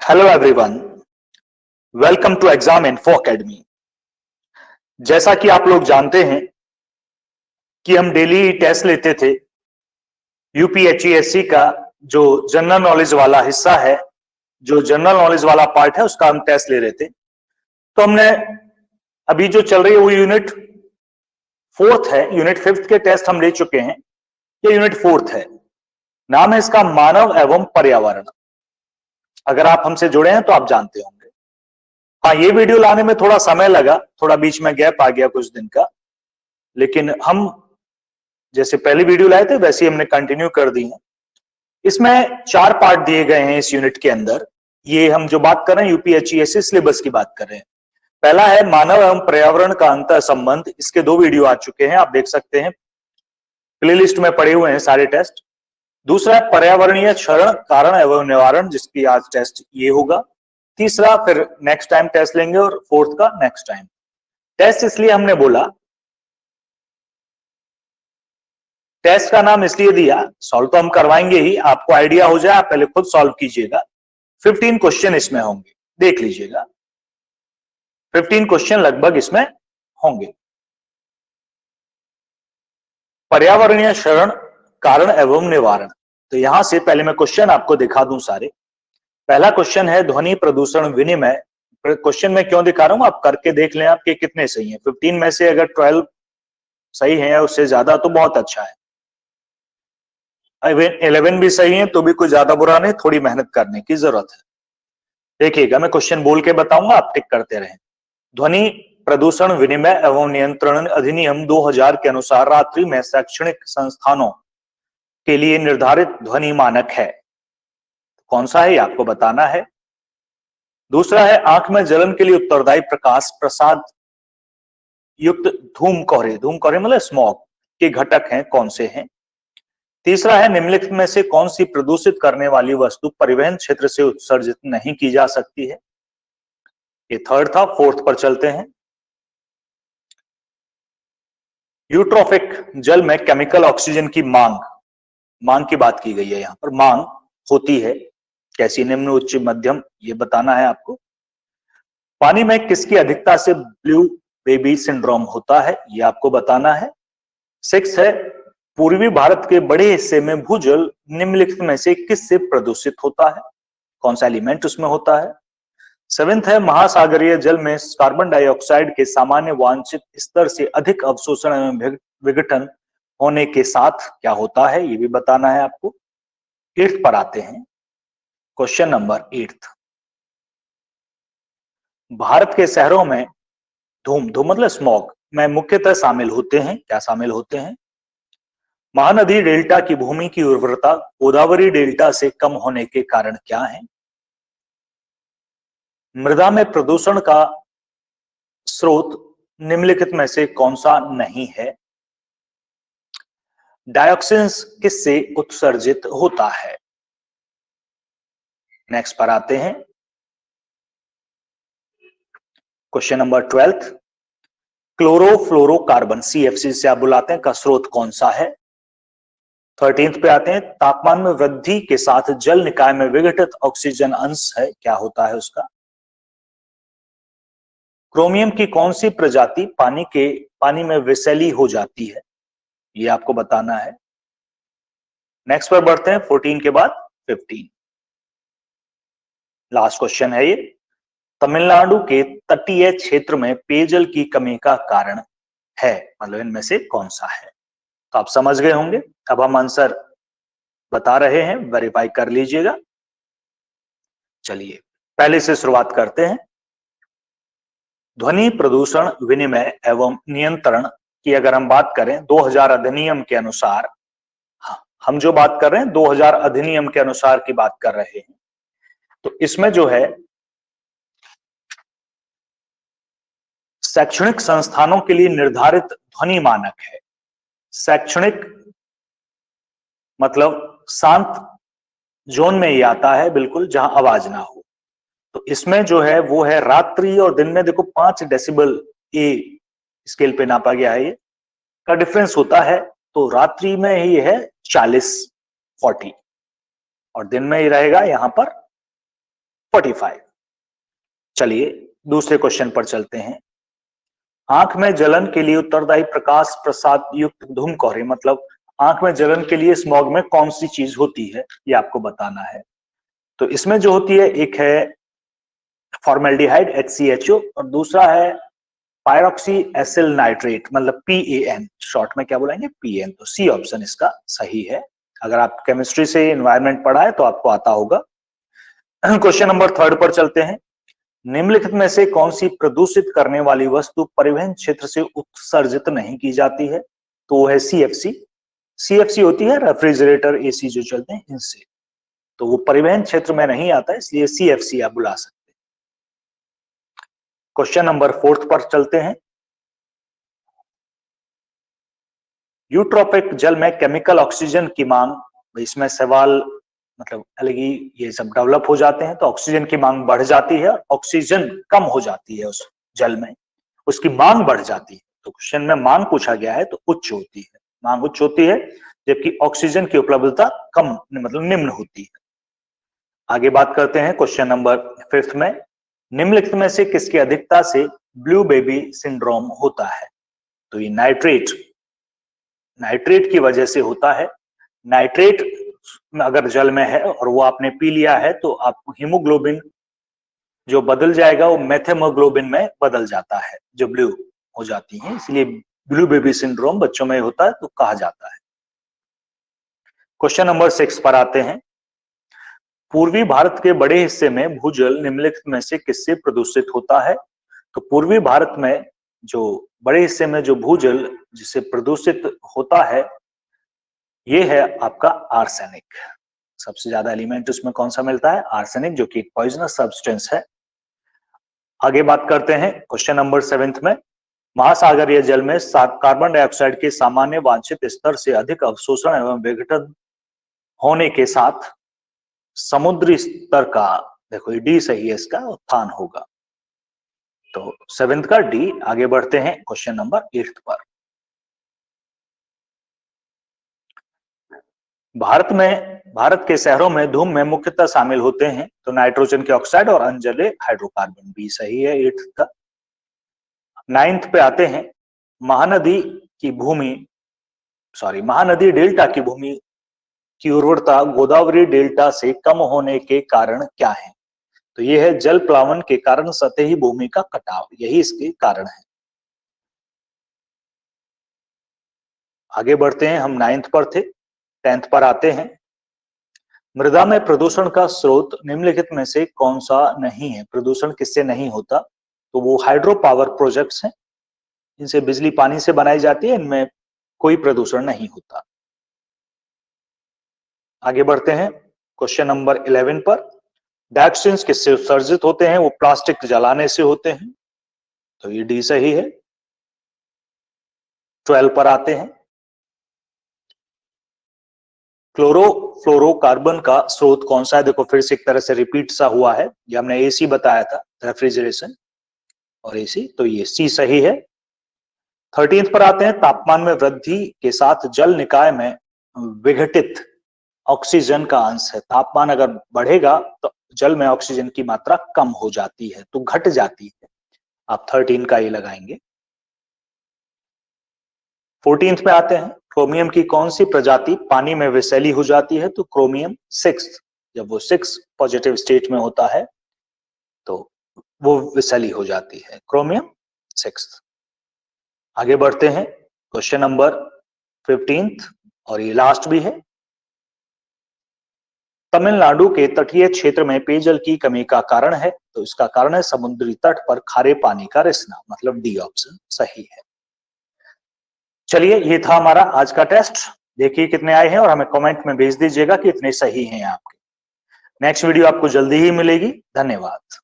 Hello everyone, welcome to exam info academy. जैसा कि आप लोग जानते हैं कि हम डेली टेस्ट लेते थे। यूपीएचईएससी का जो जनरल नॉलेज वाला हिस्सा है, जो जनरल नॉलेज वाला पार्ट है, उसका हम टेस्ट ले रहे थे। तो हमने अभी जो चल रही है वो यूनिट फोर्थ है। यूनिट फिफ्थ के टेस्ट हम ले चुके हैं। ये यूनिट फोर्थ है। नाम है इसका मानव एवं पर्यावरण। अगर आप हमसे जुड़े हैं तो आप जानते होंगे। हाँ, ये वीडियो लाने में थोड़ा समय लगा, थोड़ा बीच में गैप आ गया कुछ दिन का, लेकिन हम जैसे पहली वीडियो लाए थे वैसे ही हमने कंटिन्यू कर दी है। इसमें 4 पार्ट दिए गए हैं इस यूनिट के अंदर। ये हम जो बात कर रहे हैं यूपीएचईएससी सिलेबस की बात कर रहे हैं। पहला है मानव एवं पर्यावरण का अंतर संबंध। इसके 2 वीडियो आ चुके हैं, आप देख सकते हैं, प्लेलिस्ट में पड़े हुए हैं सारे टेस्ट। दूसरा है पर्यावरणीय क्षरण कारण एवं निवारण, जिसकी आज टेस्ट ये होगा। तीसरा फिर नेक्स्ट टाइम टेस्ट लेंगे और फोर्थ का नेक्स्ट टाइम टेस्ट। इसलिए हमने बोला, टेस्ट का नाम इसलिए दिया, सॉल्व तो हम करवाएंगे ही, आपको आइडिया हो जाए, आप पहले खुद सॉल्व कीजिएगा। 15 क्वेश्चन इसमें होंगे, देख लीजिएगा, 15 क्वेश्चन लगभग इसमें होंगे। पर्यावरणीय क्षरण कारण एवं निवारण। तो यहां से पहले मैं क्वेश्चन आपको दिखा दूं सारे। पहला क्वेश्चन है ध्वनि प्रदूषण विनिमय। क्वेश्चन में क्यों दिखा रहा हूं, आप करके देख लें आपके कितने सही हैं। 15 में से अगर 12 सही है या उससे ज्यादा तो बहुत अच्छा है। 11 भी सही है तो भी कोई ज्यादा बुरा नहीं, थोड़ी मेहनत करने की जरूरत है। देखिएगा, मैं क्वेश्चन बोल के बताऊंगा, आप टिक करते रहें। ध्वनि प्रदूषण विनिमय एवं नियंत्रण अधिनियम 2000 के अनुसार रात्रि में शैक्षणिक संस्थानों के लिए निर्धारित ध्वनि मानक है। कौन सा है आपको बताना है। दूसरा है आंख में जलन के लिए उत्तरदायी प्रकाश प्रसाद युक्त धूम कोहरे मतलब स्मॉग के घटक हैं, कौन से हैं। तीसरा है निम्नलिखित में से कौन सी प्रदूषित करने वाली वस्तु परिवहन क्षेत्र से उत्सर्जित नहीं की जा सकती है। ये थर्ड था। फोर्थ पर चलते हैं। यूट्रोफिक जल में केमिकल ऑक्सीजन की मांग की बात की गई है। यहां पर मांग होती है कैसी, निम्न उच्च मध्यम, ये बताना है आपको। पानी में किसकी अधिकता से ब्लू बेबी सिंड्रोम होता है, ये आपको बताना है। 6 है पूर्वी भारत के बड़े हिस्से में भूजल निम्नलिखित में से किससे प्रदूषित होता है, कौन सा एलिमेंट उसमें होता है। 7 है महासागरीय जल में कार्बन डाइऑक्साइड के सामान्य वांछित स्तर से अधिक अवशोषण एवं विघटन होने के साथ क्या होता है, ये भी बताना है आपको। 8th पर आते हैं। Question number 8। भारत के शहरों में धूम मतलब स्मॉग में मुख्यतः शामिल होते हैं, क्या शामिल होते हैं। महानदी डेल्टा की भूमि की उर्वरता गोदावरी डेल्टा से कम होने के कारण क्या है। मृदा में प्रदूषण का स्रोत निम्नलिखित में से कौन सा नहीं है। डायोक्सिन किससे उत्सर्जित होता है। नेक्स्ट पर आते हैं। Question number 12। क्लोरोफ्लोरोकार्बन CFC से आप बुलाते हैं का स्रोत कौन सा है। 13th पे आते हैं। तापमान में वृद्धि के साथ जल निकाय में विघटित ऑक्सीजन अंश है, क्या होता है उसका। क्रोमियम की कौन सी प्रजाति पानी में विषैली हो जाती है, ये आपको बताना है। नेक्स्ट पर बढ़ते हैं। 14 के बाद 15, लास्ट क्वेश्चन है ये। तमिलनाडु के तटीय क्षेत्र में पेयजल की कमी का कारण है, मतलब इनमें से कौन सा है। तो आप समझ गए होंगे। अब हम आंसर बता रहे हैं, वेरीफाई कर लीजिएगा। चलिए पहले से शुरुआत करते हैं। ध्वनि प्रदूषण विनिमय एवं नियंत्रण की अगर हम बात करें 2000 अधिनियम के अनुसार, हम जो बात कर रहे हैं 2000 अधिनियम के अनुसार की बात कर रहे हैं, तो इसमें जो है शैक्षणिक संस्थानों के लिए निर्धारित ध्वनि मानक है। शैक्षणिक मतलब शांत जोन में ये आता है, बिल्कुल जहां आवाज ना हो। तो इसमें जो है वो है रात्रि और दिन में। देखो 5 डेसिबल ए स्केल पे नापा गया है, ये का डिफरेंस होता है। तो रात्रि में ही है 40 और दिन में ही रहेगा यहां पर 45। चलिए दूसरे क्वेश्चन पर चलते हैं। आंख में जलन के लिए उत्तरदायी प्रकाश प्रसाद युक्त धूम कोहरे, मतलब आंख में जलन के लिए स्मॉग में कौन सी चीज होती है, ये आपको बताना है। तो इसमें जो होती है, एक है फॉर्मेल्डिहाइड HCHO और दूसरा है पायरॉक्सी एसिल नाइट्रेट, मतलब PAN, शॉर्ट में क्या बोलेंगे, PN। तो सी ऑप्शन इसका सही है। अगर आप केमिस्ट्री से एनवायरमेंट पढ़ा है तो आपको आता होगा। क्वेश्चन नंबर 3 पर चलते हैं। निम्नलिखित में से कौन सी प्रदूषित करने वाली वस्तु परिवहन क्षेत्र से उत्सर्जित नहीं की जाती है? तो वो है CFC। CFC होती है रेफ्रिजरेटर, AC जो चलते हैं इनसे, तो वो परिवहन क्षेत्र में नहीं आता है, इसलिए CFC आप बुला सकते हैं। क्वेश्चन नंबर 4 पर चलते हैं। यूट्रोपिक जल में केमिकल ऑक्सीजन की मांग, इसमें सवाल मतलब अलग ही ये सब डेवलप हो जाते हैं। तो ऑक्सीजन की मांग बढ़ जाती है, ऑक्सीजन कम हो जाती है उस जल में, उसकी मांग बढ़ जाती है। तो क्वेश्चन में मांग पूछा गया है तो उच्च होती है, मांग उच्च होती है, जबकि ऑक्सीजन की उपलब्धता कम मतलब निम्न होती है। आगे बात करते हैं क्वेश्चन नंबर 5 में। निम्नलिखित में से किसकी अधिकता से ब्लू बेबी सिंड्रोम होता है? तो ये नाइट्रेट की वजह से होता है। नाइट्रेट अगर जल में है और वो आपने पी लिया है तो आपको हीमोग्लोबिन जो बदल जाएगा वो मेथेमोग्लोबिन में बदल जाता है, जो ब्लू हो जाती है, इसलिए ब्लू बेबी सिंड्रोम बच्चों में होता है तो कहा जाता है। क्वेश्चन नंबर 6 पर आते हैं। पूर्वी भारत के बड़े हिस्से में भूजल निम्नलिखित में से किससे प्रदूषित होता है? तो पूर्वी भारत में जो बड़े हिस्से में जो भूजल जिससे प्रदूषित होता है, ये है आपका आर्सेनिक। सबसे ज्यादा एलिमेंट उसमें कौन सा मिलता है? आर्सेनिक, जो कि पॉइजनस सब्सटेंस है। आगे बात करते हैं क्वेश्चन नंबर 7 में। महासागरीय जल में कार्बन डाइऑक्साइड के सामान्य वांछित स्तर से अधिक अवशोषण एवं विघटन होने के साथ समुद्री स्तर का, देखो ये डी सही है, इसका उत्थान होगा। तो 7 का डी। आगे बढ़ते हैं क्वेश्चन नंबर 8 पर। भारत के शहरों में धूम में मुख्यतः शामिल होते हैं तो नाइट्रोजन के ऑक्साइड और अनजले हाइड्रोकार्बन, भी सही है 8 का। 9 पे आते हैं। महानदी डेल्टा की भूमि की उर्वरता गोदावरी डेल्टा से कम होने के कारण क्या है? तो यह है जल प्लावन के कारण सतही भूमि का कटाव, यही इसके कारण है। आगे बढ़ते हैं, हम 9th पर थे, 10th पर आते हैं। मृदा में प्रदूषण का स्रोत निम्नलिखित में से कौन सा नहीं है? प्रदूषण किससे नहीं होता? तो वो हाइड्रो पावर प्रोजेक्ट्स हैं, इनसे बिजली पानी से बनाई जाती है, इनमें कोई प्रदूषण नहीं होता। आगे बढ़ते हैं क्वेश्चन नंबर 11 पर। डायऑक्सिन्स किससे उत्सर्जित होते हैं? वो प्लास्टिक जलाने से होते हैं, तो ये डी सही है। 12 पर आते हैं। क्लोरोफ्लोरोकार्बन का स्रोत कौन सा है? देखो फिर से एक तरह से रिपीट सा हुआ है, ये हमने AC बताया था, रेफ्रिजरेशन और AC, तो ये सी सही है। 13 पर आते हैं। तापमान में वृद्धि के साथ जल निकाय में विघटित ऑक्सीजन का अंश है। तापमान अगर बढ़ेगा तो जल में ऑक्सीजन की मात्रा कम हो जाती है, तो घट जाती है। आप 13 का ये लगाएंगे। 14 पे आते हैं। क्रोमियम की कौन सी प्रजाति पानी में विषैली हो जाती है? तो क्रोमियम 6, जब वो 6 पॉजिटिव स्टेट में होता है तो वो विषैली हो जाती है, क्रोमियम 6। आगे बढ़ते हैं क्वेश्चन नंबर 15 और ये लास्ट भी है। तमिलनाडु के तटीय क्षेत्र में पेयजल की कमी का कारण है, तो इसका कारण है समुद्री तट पर खारे पानी का रिसना, मतलब डी ऑप्शन सही है। चलिए ये था हमारा आज का टेस्ट, देखिए कितने आए हैं और हमें कमेंट में भेज दीजिएगा कि इतने सही हैं आपके। नेक्स्ट वीडियो आपको जल्दी ही मिलेगी। धन्यवाद।